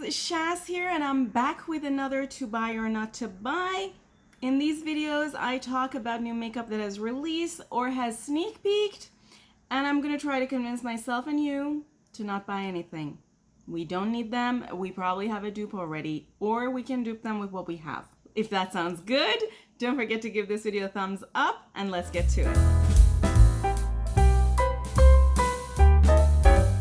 Shaz here, and I'm back with another to buy or not to buy. In these videos, I talk about new makeup that has released or has sneak peeked, and I'm gonna try to convince myself and you to not buy anything. We don't need them. We probably have a dupe already, or we can dupe them with what we have. If that sounds good, don't forget to give this video a thumbs up, and let's get to it.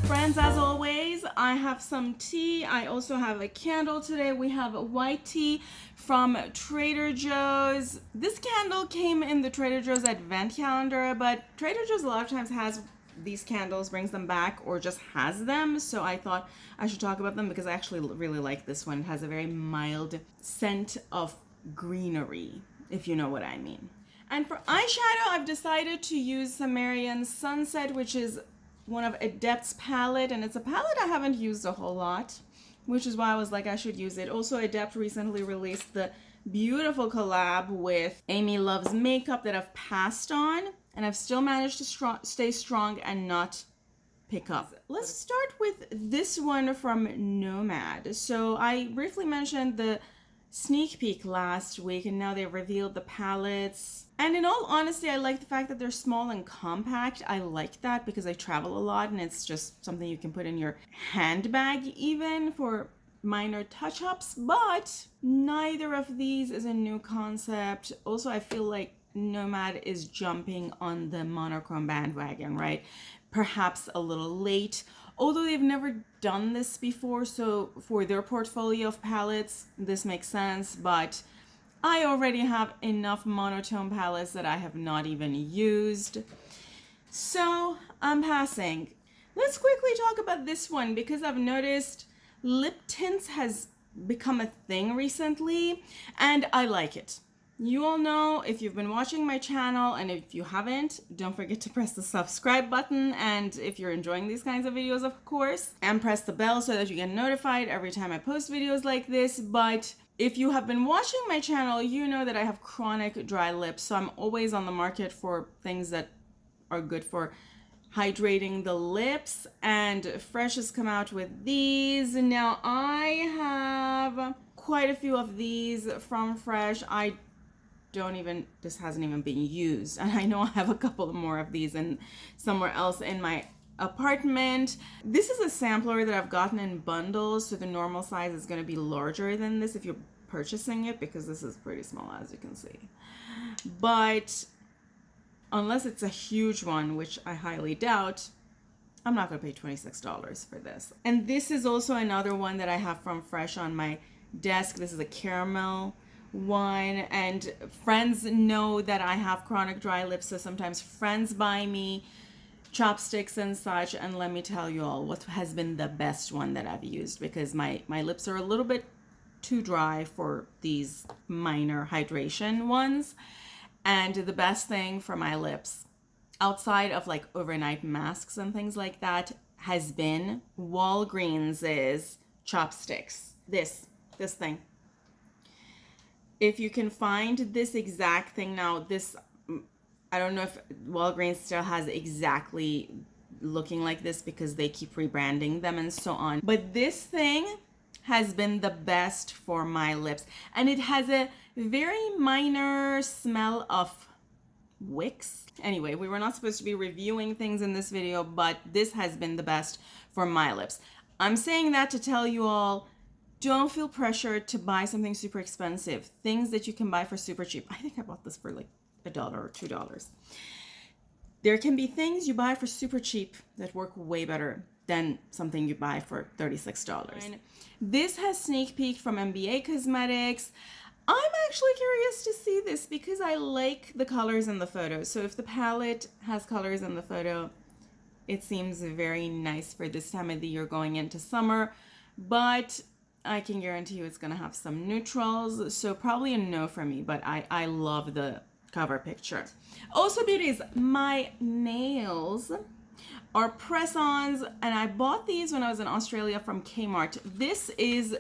Friends, as always, I have some tea. I also have a candle today. We have a white tea from Trader Joe's. This candle came in the Trader Joe's advent calendar, but Trader Joe's a lot of times has these candles, brings them back, or just has them. So I thought I should talk about them because I actually really like this one. It has a very mild scent of greenery, if you know what I mean. And for eyeshadow, I've decided to use Samarian Sunset, which is one of Adept's palette, and it's a palette I haven't used a whole lot, which is why I was like I should use it. Also, Adept recently released the beautiful collab with Amy Loves Makeup that I've passed on, and I've still managed to stay strong and not pick up. Let's start with this one from Nomad. So I briefly mentioned the sneak peek last week, and now they've revealed the palettes. And in all honesty, I like the fact that they're small and compact. I like that because I travel a lot, and it's just something you can put in your handbag even for minor touch-ups. But neither of these is a new concept. Also, I feel like Nomad is jumping on the monochrome bandwagon, right? Perhaps a little late, although they've never done this before, so for their portfolio of palettes, this makes sense. But I already have enough monotone palettes that I have not even used, so I'm passing. Let's quickly talk about this one because I've noticed lip tints has become a thing recently, and I like it. You all know if you've been watching my channel, and if you haven't, don't forget to press the subscribe button, and if you're enjoying these kinds of videos, of course, and press the bell so that you get notified every time I post videos like this. But if you have been watching my channel, you know that I have chronic dry lips, so I'm always on the market for things that are good for hydrating the lips, and Fresh has come out with these. Now I have quite a few of these from Fresh. This hasn't even been used, and I know I have a couple more of these and somewhere else in my apartment. This is a sampler that I've gotten in bundles, so the normal size is going to be larger than this if you're purchasing it, because this is pretty small, as you can see. But unless it's a huge one, which I highly doubt, I'm not going to pay $26 for this. And this is also another one that I have from Fresh on my desk. This is a caramel one, and friends know that I have chronic dry lips, so sometimes friends buy me chopsticks and such, and let me tell you all what has been the best one that I've used, because my lips are a little bit too dry for these minor hydration ones. And the best thing for my lips, outside of like overnight masks and things like that, has been Walgreens's chopsticks. This thing. If you can find this exact thing, now this, I don't know if Walgreens still has exactly looking like this because they keep rebranding them and so on. But this thing has been the best for my lips. And it has a very minor smell of wicks. Anyway, we were not supposed to be reviewing things in this video, but this has been the best for my lips. I'm saying that to tell you all, don't feel pressured to buy something super expensive. Things that you can buy for super cheap. I think I bought this for like $1 or $2. There can be things you buy for super cheap that work way better than something you buy for $36. This has sneak peek from Adept Cosmetics. I'm actually curious to see this because I like the colors in the photo. So if the palette has colors in the photo, it seems very nice for this time of the year going into summer. But I can guarantee you it's going to have some neutrals, so probably a no for me, but I love the cover picture. Also, beauties, my nails are press-ons, and I bought these when I was in Australia from Kmart. This is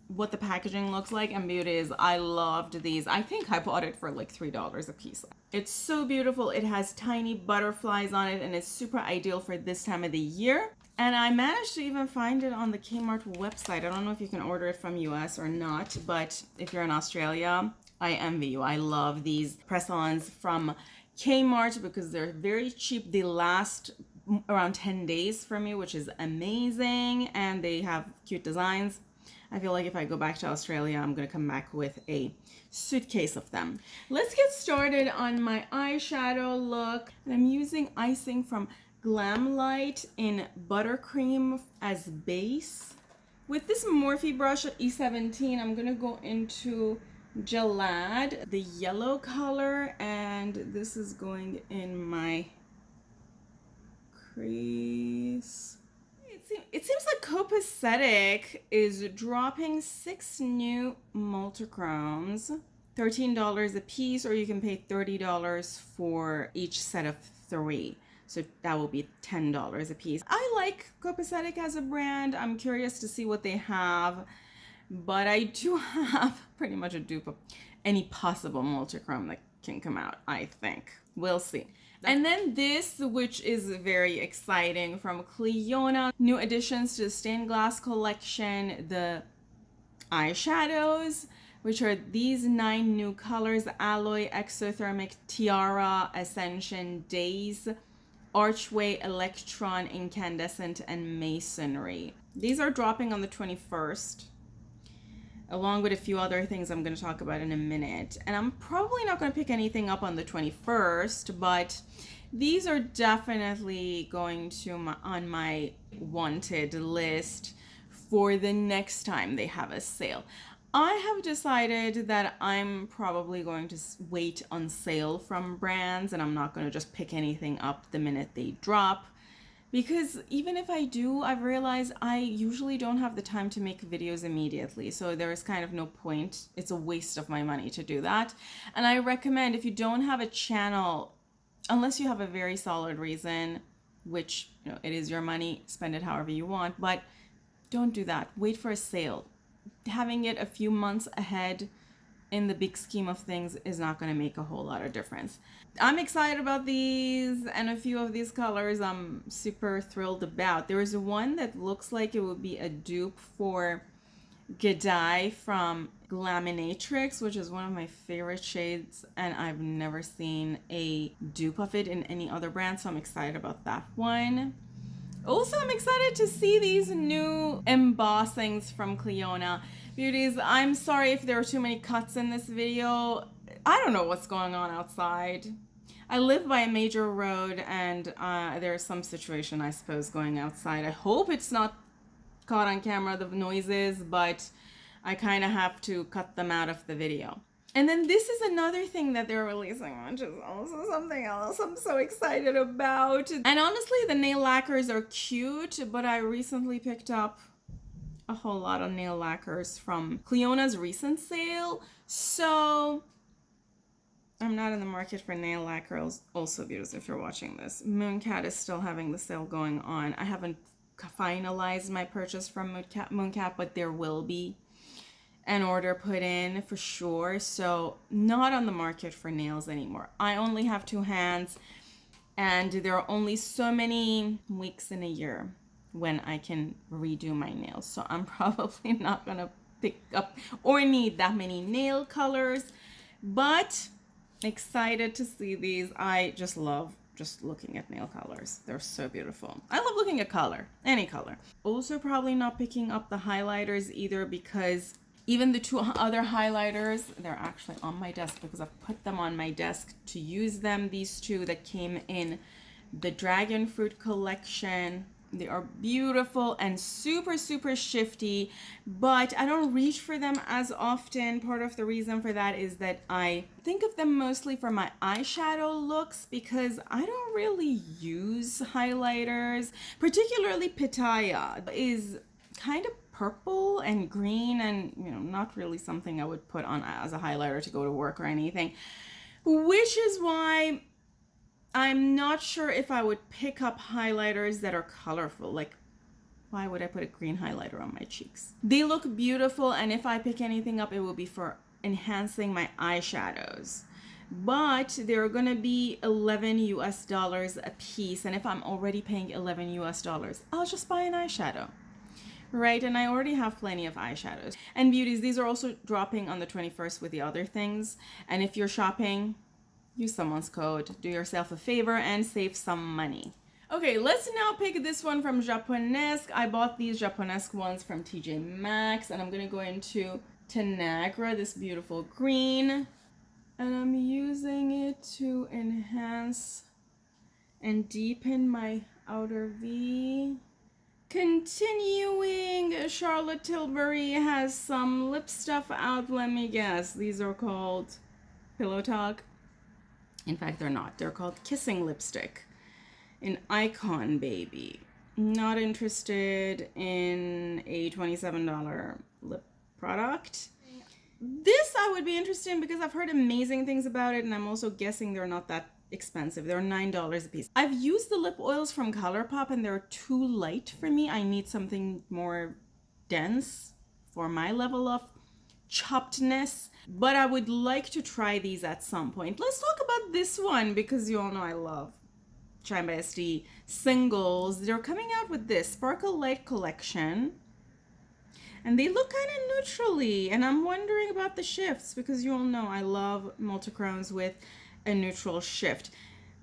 what the packaging looks like, and beauties, I loved these. I think I bought it for like $3 a piece. It's so beautiful. It has tiny butterflies on it, and it's super ideal for this time of the year. And I managed to even find it on the Kmart website. I don't know if you can order it from US or not, but if you're in Australia, I envy you. I love these press-ons from Kmart because they're very cheap. They last around 10 days for me, which is amazing. And they have cute designs. I feel like if I go back to Australia, I'm going to come back with a suitcase of them. Let's get started on my eyeshadow look. And I'm using icing from GlamLite in Buttercream as base. With this Morphe brush at E17, I'm going to go into Gelad, the yellow color, and this is going in my crease. It seems like Copacetic is dropping 6 new multichromes, $13 a piece, or you can pay $30 for each set of 3. So that will be $10 a piece. I like Copacetic as a brand. I'm curious to see what they have, but I do have pretty much a dupe of any possible multichrome that can come out, I think. We'll see. And then this, which is very exciting, from Clionadh, new additions to the stained glass collection, the eyeshadows, which are these 9 new colors: Alloy, Exothermic, Tiara, Ascension, Days, Archway, Electron, Incandescent, and Masonry. These are dropping on the 21st. Along with a few other things I'm going to talk about in a minute. And I'm probably not going to pick anything up on the 21st, but these are definitely going to on my wanted list for the next time they have a sale. I have decided that I'm probably going to wait on sale from brands, and I'm not going to just pick anything up the minute they drop. Because even if I do, I've realized I usually don't have the time to make videos immediately. So there is kind of no point. It's a waste of my money to do that. And I recommend, if you don't have a channel, unless you have a very solid reason, which, you know, it is your money, spend it however you want, but don't do that. Wait for a sale. Having it a few months ahead in the big scheme of things is not going to make a whole lot of difference. I'm excited about these, and a few of these colors I'm super thrilled about. There is one that looks like it would be a dupe for G'day from Glaminatrix, which is one of my favorite shades, and I've never seen a dupe of it in any other brand, so I'm excited about that one. Also, I'm excited to see these new embossings from Clionadh. Beauties, I'm sorry if there are too many cuts in this video. I don't know what's going on outside. I live by a major road, and there's some situation, I suppose, going outside. I hope it's not caught on camera, the noises, but I kind of have to cut them out of the video. And then this is another thing that they're releasing, which is also something else I'm so excited about. And honestly, the nail lacquers are cute, but I recently picked up a whole lot of nail lacquers from Clionadh's recent sale. So I'm not in the market for nail lacquers. Also, because if you're watching this, Mooncat is still having the sale going on. I haven't finalized my purchase from Mooncat, but there will be an order put in for sure. So not on the market for nails anymore. I only have 2 hands, and there are only so many weeks in a year when I can redo my nails. So I'm probably not gonna pick up or need that many nail colors, but excited to see these. I just love just looking at nail colors. They're so beautiful. I love looking at color, any color. Also probably not picking up the highlighters either, because even the 2 other highlighters, they're actually on my desk because I've put them on my desk to use them. These 2 that came in the Dragon Fruit collection. They are beautiful and super, super shifty, but I don't reach for them as often. Part of the reason for that is that I think of them mostly for my eyeshadow looks, because I don't really use highlighters. Particularly Pitaya is kind of purple and green, and not really something I would put on as a highlighter to go to work or anything, which is why I'm not sure if I would pick up highlighters that are colorful. Like, why would I put a green highlighter on my cheeks? They look beautiful, and if I pick anything up, it will be for enhancing my eyeshadows. but they're gonna be $11 a piece. And if I'm already paying $11, I'll just buy an eyeshadow, right? And I already have plenty of eyeshadows. And beauties, these are also dropping on the 21st with the other things. And if you're shopping, use someone's code, do yourself a favor and save some money. Okay, let's now pick this one from Japonesque. I bought these Japonesque ones from TJ Maxx, and I'm gonna go into Tanagra, this beautiful green. And I'm using it to enhance and deepen my outer V. Continuing, Charlotte Tilbury has some lip stuff out. Let me guess. These are called Pillow Talk. In fact, they're not. They're called Kissing Lipstick in Icon Baby. Not interested in a $27 lip product. This I would be interested in because I've heard amazing things about it, and I'm also guessing they're not that expensive. They're $9 a piece. I've used the lip oils from Colourpop and they're too light for me. I need something more dense for my level of choppedness, but I would like to try these at some point. Let's talk about this one because you all know I love Shine by SD singles. They're coming out with this Sparkle Light collection, and they look kind of neutrally, and I'm wondering about the shifts because you all know I love multichromes with a neutral shift.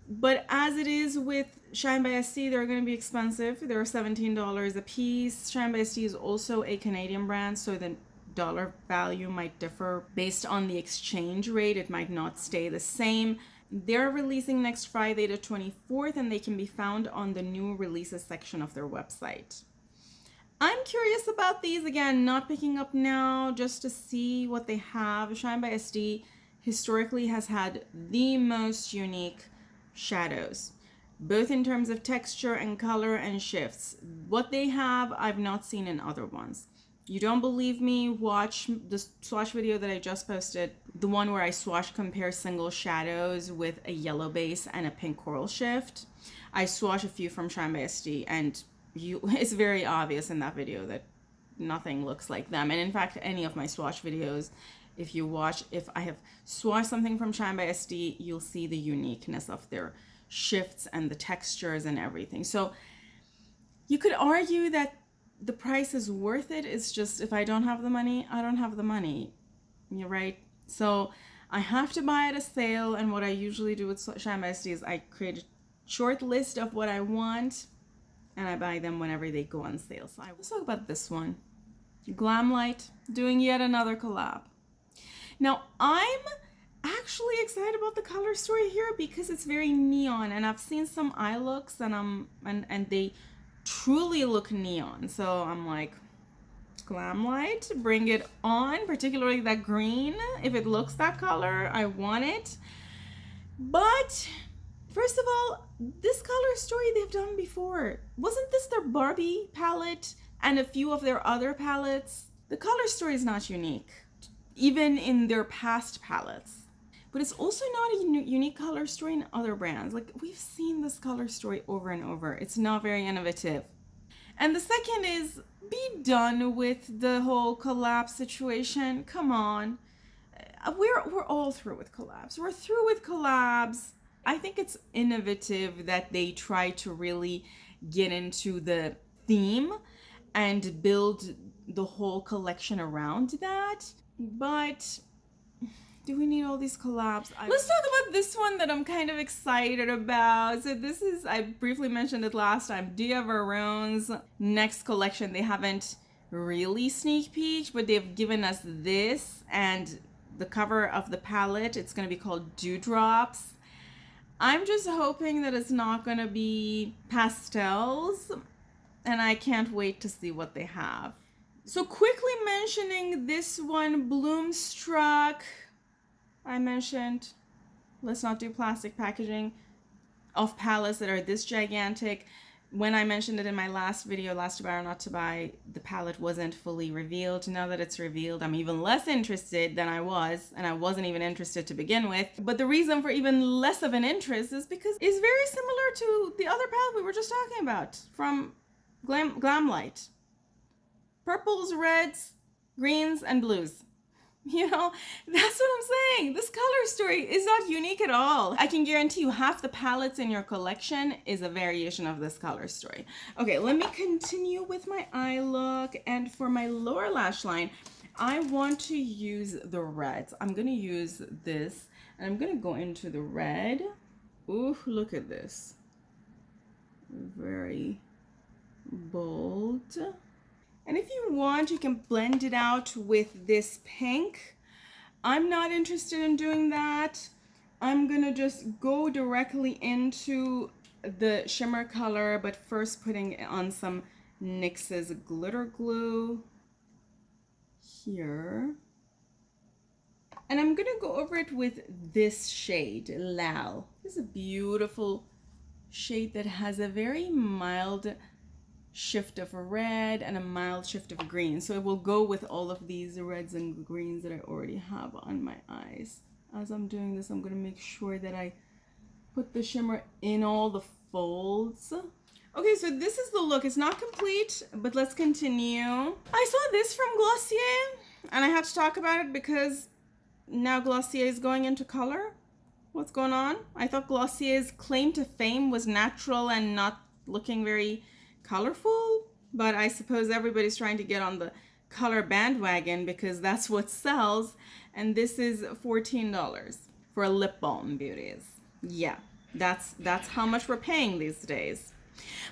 But as it is with Shine by SD, they're going to be expensive. They're $17 a piece. Shine by SD is also a Canadian brand, so the dollar value might differ based on the exchange rate. It might not stay the same. They're releasing next Friday the 24th, and they can be found on the new releases section of their website. I'm curious about these. Again, not picking up now, just to see what they have. Shine by SD historically has had the most unique shadows, both in terms of texture and color and shifts. What they have, I've not seen in other ones. You don't believe me? Watch the swatch video that I just posted, the one where I swatch compare single shadows with a yellow base and a pink coral shift. I swatch a few from Shine by SD, and it's very obvious in that video that nothing looks like them. And in fact, any of my swatch videos, if I have swatched something from Shine by SD, you'll see the uniqueness of their shifts and the textures and everything. So you could argue that the price is worth it. It's just, if I don't have the money, I don't have the money. You're right. So I have to buy at a sale. And what I usually do with Shine by SD is I create a short list of what I want, and I buy them whenever they go on sale. So let's talk about this one. GlamLite doing yet another collab. Now, I'm actually excited about the color story here because it's very neon, and I've seen some eye looks and they truly look neon. So I'm like, GlamLite, bring it on, particularly that green. If it looks that color, I want it. But first of all, this color story they've done before. Wasn't this their Barbie palette and a few of their other palettes? The color story is not unique, even in their past palettes. But it's also not a unique color story in other brands. Like, we've seen this color story over and over. It's not very innovative. And the second is, be done with the whole collab situation. Come on. We're all through with collabs. We're through with collabs. I think it's innovative that they try to really get into the theme and build the whole collection around that. But do we need all these collabs? Let's talk about this one that I'm kind of excited about. So this is, I briefly mentioned it last time, Dia Veron's next collection. They haven't really sneak peeked, but they've given us this and the cover of the palette. It's going to be called Dewdrops. I'm just hoping that it's not going to be pastels, and I can't wait to see what they have. So quickly mentioning this one, Bloomstruck. I mentioned, let's not do plastic packaging of palettes that are this gigantic. When I mentioned it in my last video, Last to Buy or Not to Buy, the palette wasn't fully revealed. Now that it's revealed, I'm even less interested than I was, and I wasn't even interested to begin with. But the reason for even less of an interest is because it's very similar to the other palette we were just talking about from GlamLite. Purples, reds, greens, and blues. You know, that's what I'm saying. This color story is not unique at all. I can guarantee you half the palettes in your collection is a variation of this color story. Okay, let me continue with my eye look. And for my lower lash line, I want to use the reds. I'm going to use this, and I'm going to go into the red. Ooh, look at this. Very bold. And if you want, you can blend it out with this pink. I'm not interested in doing that. I'm gonna just go directly into the shimmer color, but first putting on some NYX's glitter glue here. And I'm gonna go over it with this shade, Lal. This is a beautiful shade that has a very mild shift of red and a mild shift of green, so it will go with all of these reds and greens that I already have on my eyes. As I'm doing this, I'm going to make sure that I put the shimmer in all the folds. Okay, so this is the look. It's not complete, but let's continue. I saw this from Glossier and I had to talk about it because now Glossier is going into color. What's going on? I thought Glossier's claim to fame was natural and not looking very colorful, but I suppose everybody's trying to get on the color bandwagon because that's what sells. And this is $14 for a lip balm, beauties. Yeah, that's how much we're paying these days.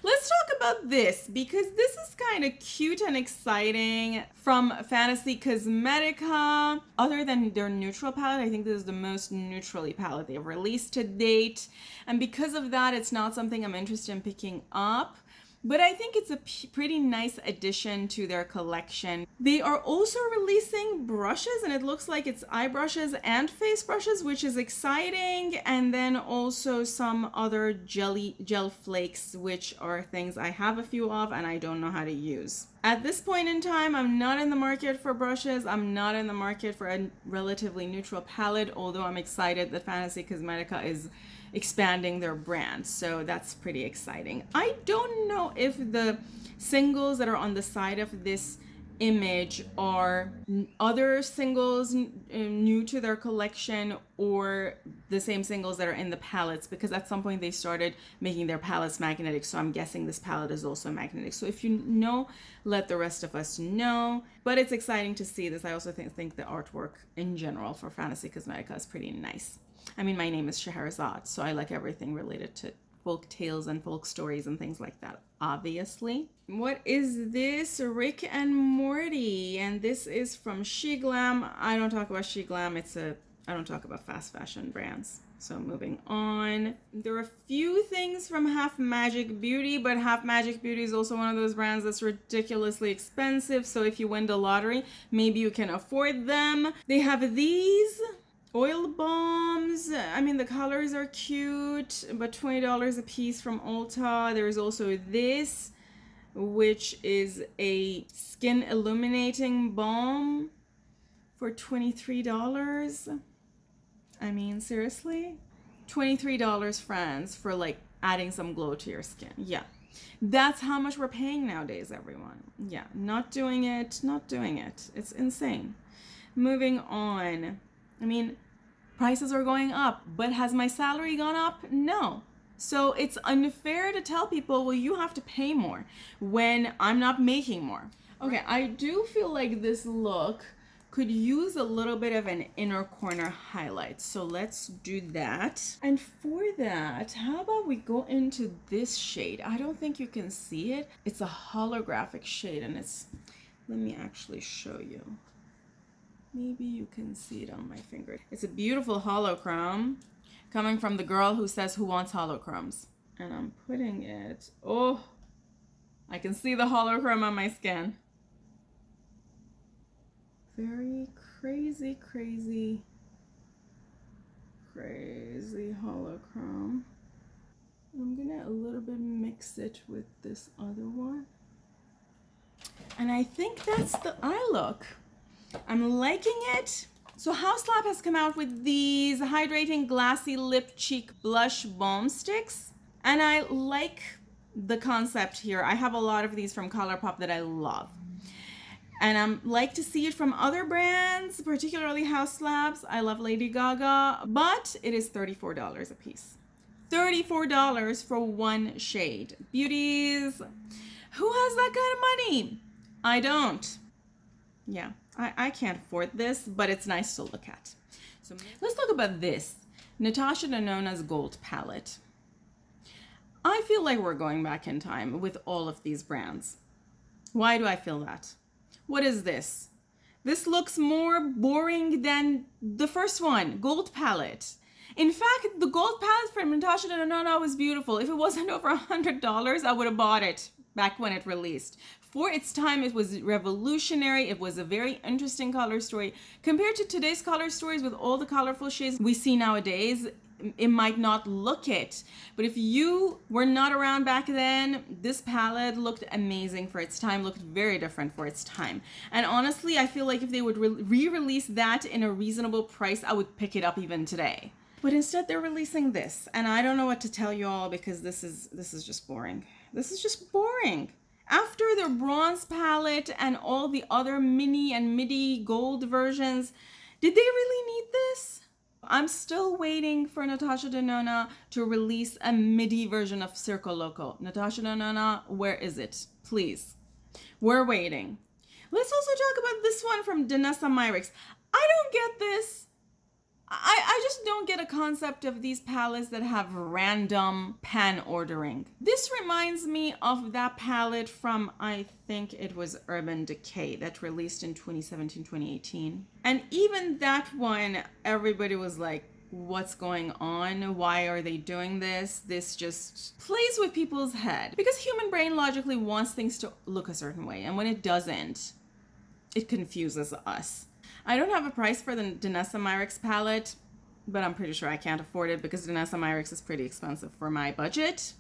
Let's talk about this because this is kind of cute and exciting from Fantasy Cosmetica. Other than their neutral palette, I think this is the most neutrally palette they've released to date. And because of that, it's not something I'm interested in picking up. But I think it's a pretty nice addition to their collection. They are also releasing brushes, and it looks like it's eye brushes and face brushes, which is exciting. And then also some other gel flakes, which are things I have a few of and I don't know how to use. At this point in time, I'm not in the market for brushes. I'm not in the market for a relatively neutral palette, although I'm excited that Fantasy Cosmetica is expanding their brand, so that's pretty exciting. I don't know if the singles that are on the side of this image are other singles new to their collection or the same singles that are in the palettes, because at some point they started making their palettes magnetic, so I'm guessing this palette is also magnetic. So if you know, let the rest of us know. But it's exciting to see this. I also think the artwork in general for Fantasy Cosmetica is pretty nice. I mean, my name is Scheherazade, so I like everything related to folk tales and folk stories and things like that, obviously. What is this? Rick and Morty, and this is from SheGlam. I don't talk about SheGlam. I don't talk about fast fashion brands. So moving on. There are a few things from Half Magic Beauty, but Half Magic Beauty is also one of those brands that's ridiculously expensive. So if you win the lottery, maybe you can afford them. They have these oil balms. I mean, the colors are cute, but $20 a piece from Ulta. There's also this, which is a skin illuminating balm for $23. I mean, seriously? $23, friends, for like adding some glow to your skin. Yeah. That's how much we're paying nowadays, everyone. Yeah, not doing it, not doing it. It's insane. Moving on. I mean, prices are going up, but has my salary gone up? No. So it's unfair to tell people, well, you have to pay more when I'm not making more. Okay, I do feel like this look could use a little bit of an inner corner highlight. So let's do that. And for that, how about we go into this shade? I don't think you can see it. It's a holographic shade, and let me actually show you. Maybe you can see it on my finger. It's a beautiful holochrome coming from the girl who says who wants holochromes. And I'm putting it, oh, I can see the holochrome on my skin. Very crazy, crazy, crazy holochrome. I'm gonna a little bit mix it with this other one. And I think that's the eye look. I'm liking it. So House Lab has come out with these hydrating glassy lip cheek blush balm sticks. And I like the concept here. I have a lot of these from Colourpop that I love. And I'm like to see it from other brands, particularly House Labs. I love Lady Gaga, but it is $34 a piece. $34 for one shade. Beauties, who has that kind of money? I don't. Yeah, I can't afford this, but it's nice to look at. So let's talk about this. Natasha Denona's Gold Palette. I feel like we're going back in time with all of these brands. Why do I feel that? What is this? This looks more boring than the first one, Gold Palette. In fact, the Gold Palette from Natasha Denona was beautiful. If it wasn't over $100, I would have bought it back when it released. For its time, it was revolutionary. It was a very interesting color story. Compared to today's color stories with all the colorful shades we see nowadays, it might not look it. But if you were not around back then, this palette looked amazing for its time, looked very different for its time. And honestly, I feel like if they would re-release that in a reasonable price, I would pick it up even today. But instead they're releasing this, and I don't know what to tell you all because this is just boring. This is just boring. After their bronze palette and all the other mini and midi gold versions, did they really need this? I'm still waiting for Natasha Denona to release a midi version of Circo Loco. Natasha Denona, where is it? Please. We're waiting. Let's also talk about this one from Danessa Myrick. I don't get this. I just don't get a concept of these palettes that have random pan ordering. This reminds me of that palette from, I think it was Urban Decay, that released in 2017, 2018. And even that one, everybody was like, what's going on? Why are they doing this? This just plays with people's head. Because human brain logically wants things to look a certain way. And when it doesn't, it confuses us. I don't have a price for the Danessa Myrick palette, but I'm pretty sure I can't afford it because Danessa Myrick is pretty expensive for my budget.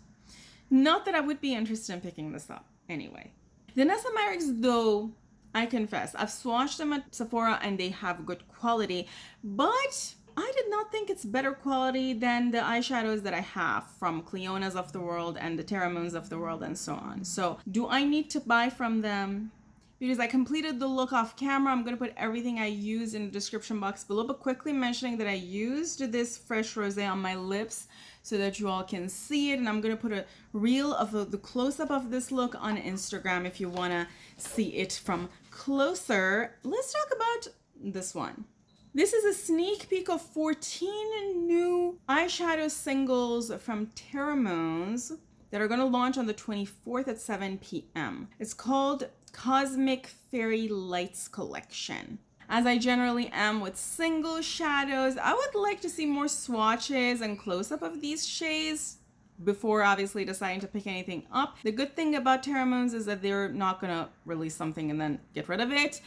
Not that I would be interested in picking this up anyway. Danessa Myrick, though, I confess, I've swatched them at Sephora and they have good quality, but I did not think it's better quality than the eyeshadows that I have from Cleona's of the world and the Terra Moons of the world and so on. So do I need to buy from them? Because I completed the look off camera. I'm going to put everything I used in the description box below, but quickly mentioning that I used this fresh rosé on my lips so that you all can see it. And I'm going to put a reel of the close-up of this look on Instagram if you want to see it from closer. Let's talk about this one. This is a sneak peek of 14 new eyeshadow singles from Terra Moons that are going to launch on the 24th at 7 p.m. It's called Cosmic Fairy Lights Collection. As I generally am with single shadows, I would like to see more swatches and close-up of these shades before obviously deciding to pick anything up. The good thing about Terra Moons is that they're not going to release something and then get rid of it.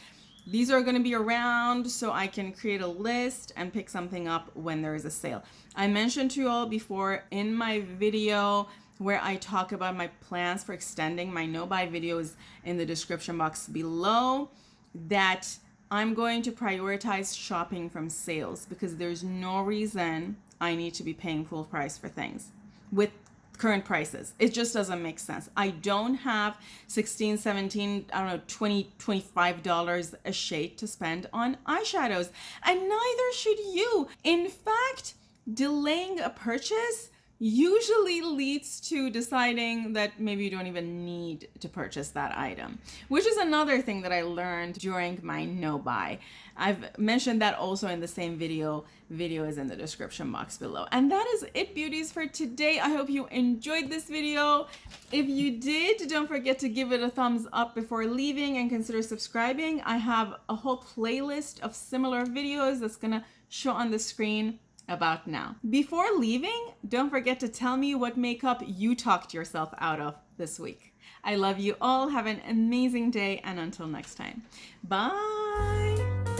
These are going to be around so I can create a list and pick something up when there is a sale. I mentioned to you all before in my video where I talk about my plans for extending my no-buy videos in the description box below, that I'm going to prioritize shopping from sales because there's no reason I need to be paying full price for things with current prices. It just doesn't make sense. I don't have $16, $17, I don't know, $20, $25 a shade to spend on eyeshadows, and neither should you. In fact, delaying a purchase usually leads to deciding that maybe you don't even need to purchase that item, which is another thing that I learned during my no buy. I've mentioned that also in the same video is in the description box below. And that is it, beauties, for today. I hope you enjoyed this video. If you did, don't forget to give it a thumbs up before leaving and consider subscribing. I have a whole playlist of similar videos that's gonna show on the screen about now. Before leaving, don't forget to tell me what makeup you talked yourself out of this week. I love you all. Have an amazing day, and until next time, bye.